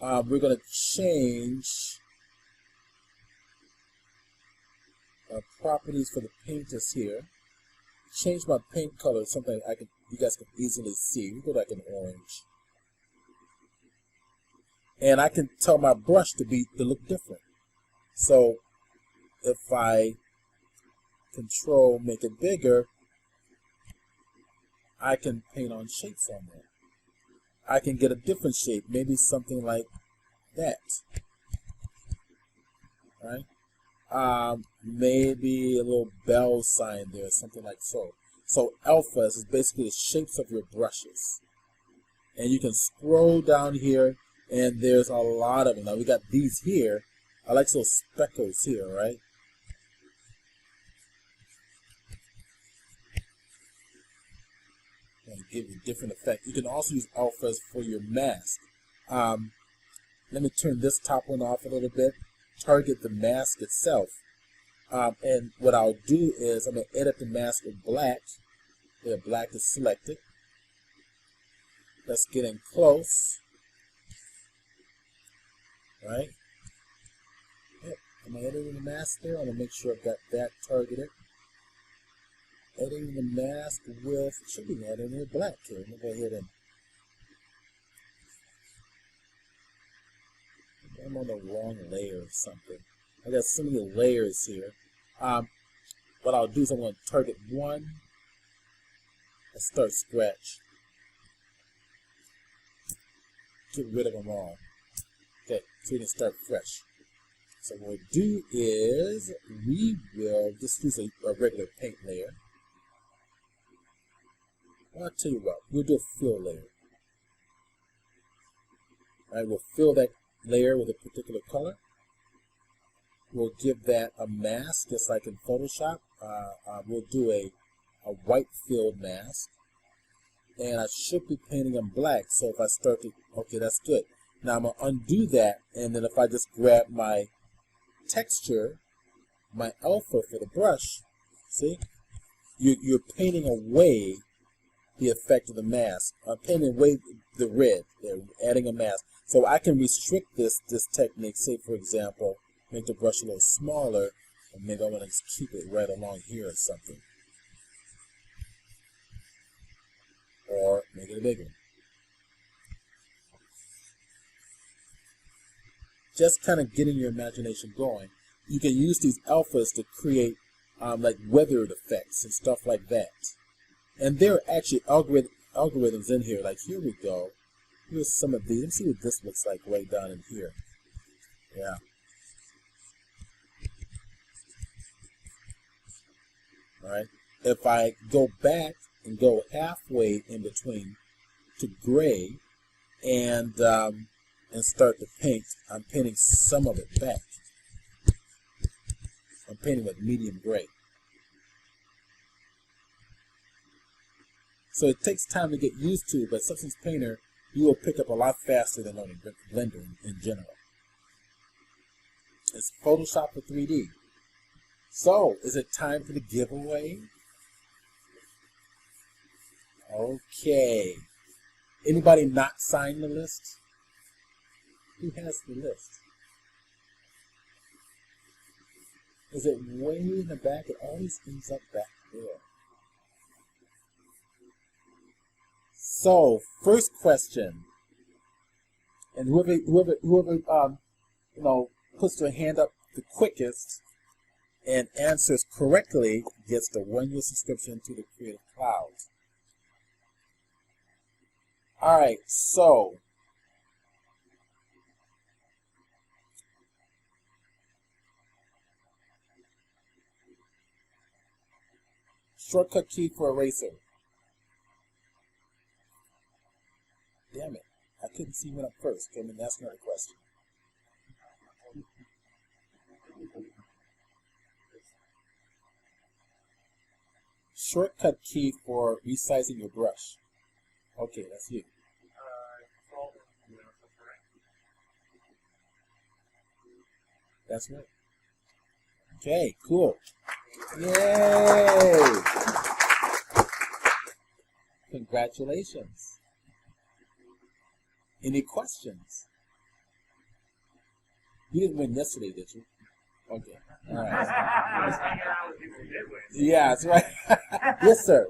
We're going to change properties for the painters here. Change my paint color, something you guys can easily see. We go like an orange, and I can tell my brush to look different. So if I control make it bigger, I can paint on shapes on there. I can get a different shape, maybe something like that, right? Maybe a little bell sign there, something like so. So alphas is basically the shapes of your brushes. And you can scroll down here, and there's a lot of them. Now we got these here. I like those speckles here, right? And give you different effect. You can also use alphas for your mask. Let me turn this top one off a little bit. Target the mask itself. And what I'll do is I'm going to edit the mask with black. There, black is selected. Let's get in close. Right? Yep. Am I editing the mask there? I'm going to make sure I've got that targeted. Editing the mask with, it should be editing with black here. Let me go ahead and, I'm on the wrong layer or something. I got so many layers here. What I'll do is I'm going to target one and start scratch. Get rid of them all. Okay, so we can start fresh. So what we'll do is we will just use a regular paint layer. I'll tell you what, we'll do a fill layer. Alright, we'll fill that layer with a particular color. We'll give that a mask, just like in Photoshop. We'll do a white filled mask. And I should be painting in black, so if I start to, okay, that's good. Now I'm going to undo that, and then if I just grab my texture, my alpha for the brush, see? You're painting away the effect of the mask. I'm painting away the red. They're adding a mask. So I can restrict this technique, say for example, make the brush a little smaller, and maybe I want to just keep it right along here or something. Or make it bigger. Just kind of getting your imagination going. You can use these alphas to create like weathered effects and stuff like that. And there are actually algorithms in here. Like here we go. Here's some of these. Let's see what this looks like right down in here. Yeah. Alright. If I go back and go halfway in between to gray and start to paint, I'm painting some of it back. I'm painting with medium gray. So it takes time to get used to, but Substance Painter you will pick up a lot faster than learning Blender in general. It's Photoshop for 3D. So, is it time for the giveaway? Okay. Anybody not sign the list? Who has the list? Is it way in the back? It always ends up back there. So, first question, and whoever puts their hand up the quickest and answers correctly gets the 1-year subscription to the Creative Cloud. All right, so shortcut key for eraser. Damn it, I couldn't see what up first. Okay, that's another question. Shortcut key for resizing your brush. Okay, that's you. That's right. Okay, cool. Yay! Congratulations. Any questions? You didn't win yesterday, did you? Okay. All right. Yeah, that's right. Yes, sir.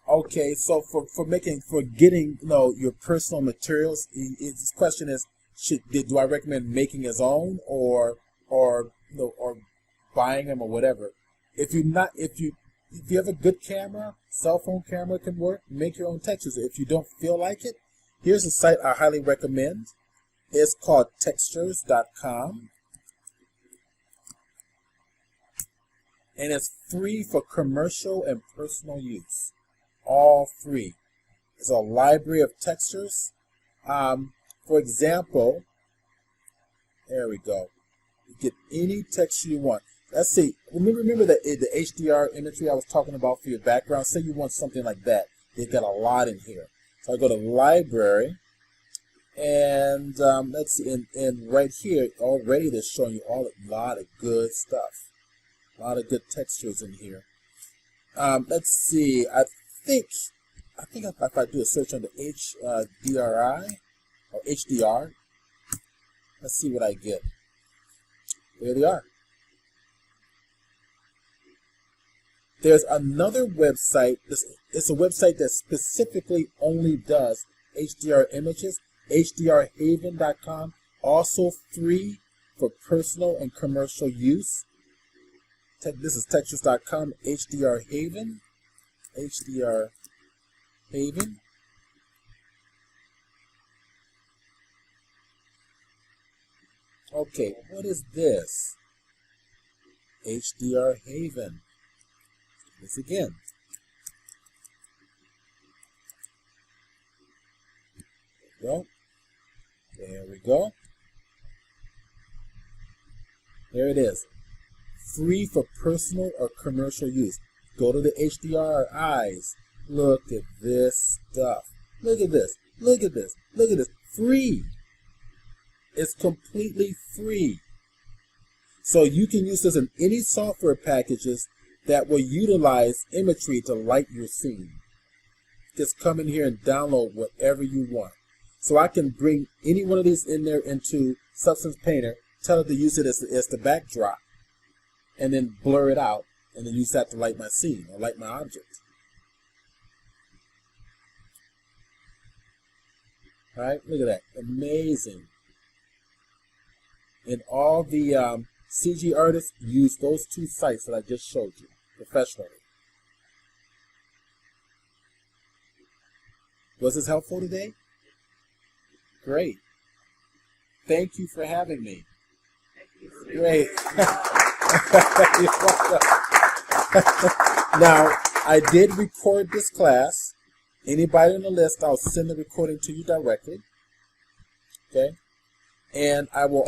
Okay, so for getting your personal materials, his question is, do I recommend making his own or buying them or whatever? If you have a good camera, cell phone camera can work. Make your own textures. If you don't feel like it, here's a site I highly recommend. It's called textures.com. And it's free for commercial and personal use. All free. It's a library of textures. For example, there we go. You get any texture you want. Let's see. Remember the HDR imagery I was talking about for your background? Say you want something like that. They've got a lot in here. So I go to library, and let's see. And right here, already they're showing you a lot of good stuff. A lot of good textures in here. Let's see. I think if I do a search under HDRI or HDR, let's see what I get. There they are. There's another website. It's a website that specifically only does HDR images. HDRhaven.com, also free for personal and commercial use. This is textures.com, HDR Haven. HDR Haven. Okay, what is this? HDR Haven. This again. There we go. There we go. There it is. Free for personal or commercial use. Go to the HDRIs. Look at this stuff. Look at this. Look at this. Look at this. Free. It's completely free. So you can use this in any software packages that will utilize imagery to light your scene. Just come in here and download whatever you want. So I can bring any one of these in there into Substance Painter, tell it to use it as the backdrop, and then blur it out, and then use that to light my scene or light my object. All right, look at that. Amazing. And all the CG artists use those two sites that I just showed you professionally. Was this helpful today? Great. Thank you for having me. Great. You're welcome. Now, I did record this class. Anybody on the list, I'll send the recording to you directly. Okay? And I will